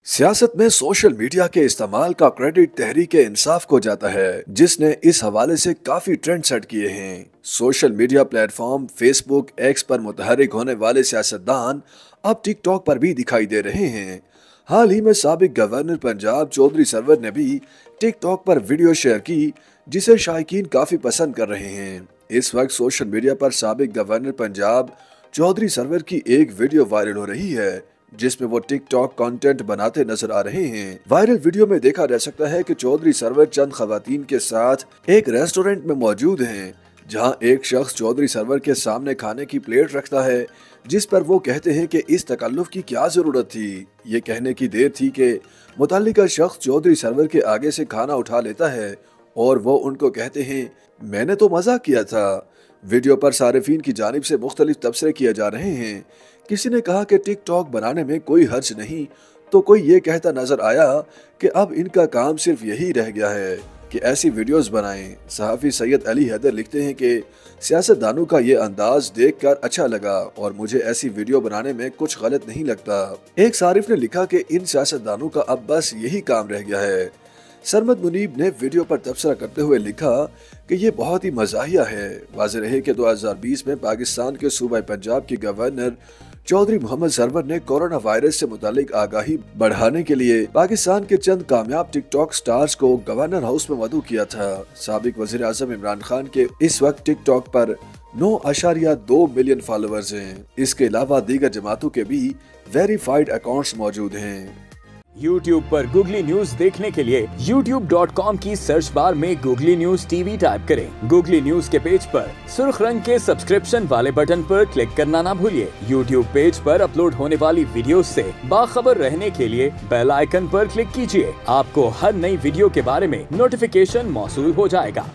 सियासत में social media के इस्तेमाल का क्रेडिट तहरीक इंसाफ को जाता है, जिसने इस हवाले से काफी ट्रेंड सेट किए हैं। Social media platform Facebook x पर मुतहरिक होने वाले सियासतदान अब टिकटॉक पर भी दिखाई दे रहे हैं। हाल ही में साबिक गवर्नर पंजाब चौधरी सरवर ने भी टिकटॉक पर वीडियो शेयर की, जिसे शायकीन काफी पसंद कर रहे हैं। इस वक्त सोशल मीडिया पर साबिक गवर्नर पंजाब चौधरी सरवर की एक वीडियो वायरल हो रही है, जिसमें वो टिकटॉक कंटेंट बनाते नजर आ रहे हैं। वायरल वीडियो में देखा जा सकता है कि चौधरी सरवर चंद खवातीन के साथ एक रेस्टोरेंट में मौजूद हैं, जहां एक शख्स चौधरी सरवर के सामने खाने की प्लेट रखता है, जिस पर वो कहते हैं कि इस तकल्लुफ की क्या जरूरत थी। ये कहने की देर थी कि मुतल्लिका शख्स चौधरी सरवर के आगे से खाना उठा लेता है और वो उनको कहते हैं, मैंने तो मजाक किया था। वीडियो पर सारिफीन की जानिब से मुख्तलिफ तबसरे किए जा रहे हैं। किसी ने कहा कि टिकटॉक बनाने में कोई हर्ज नहीं, तो कोई ये कहता नजर आया कि अब इनका काम सिर्फ यही रह गया है कि ऐसी वीडियोस बनाएं। सहाफ़ी सैयद अली हैदर लिखते हैं कि सियासतदानों का ये अंदाज देखकर अच्छा लगा और मुझे ऐसी वीडियो बनाने में कुछ गलत नहीं लगता। एक सारिफ ने लिखा कि इन सियासतदानों का अब बस यही काम रह गया है। सरमद मुनीब ने वीडियो पर तबसरा करते हुए लिखा कि ये बहुत ही मज़ाहिया है। वाज़ेह रहे कि 2020 में पाकिस्तान के सूबा पंजाब के गवर्नर चौधरी मोहम्मद सरवर ने कोरोना वायरस से मुतालिक आगाही बढ़ाने के लिए पाकिस्तान के चंद कामयाब टिकटॉक स्टार्स को गवर्नर हाउस में मदऊ किया था। साबिक वज़ीर आज़म इमरान खान के इस वक्त टिकटॉक पर 9.2 मिलियन फॉलोअर्स हैं। इसके अलावा दीगर जमातों के भी वेरीफाइड अकाउंट्स मौजूद हैं। YouTube पर गूगली न्यूज देखने के लिए youtube.com की सर्च बार में गूगली न्यूज टीवी टाइप करें। गूगली न्यूज के पेज पर सुर्ख रंग के सब्सक्रिप्शन वाले बटन पर क्लिक करना ना भूलिए। YouTube पेज पर अपलोड होने वाली वीडियोस से बाखबर रहने के लिए बेल आइकन पर क्लिक कीजिए। आपको हर नई वीडियो के बारे में नोटिफिकेशन मौसूल हो जाएगा।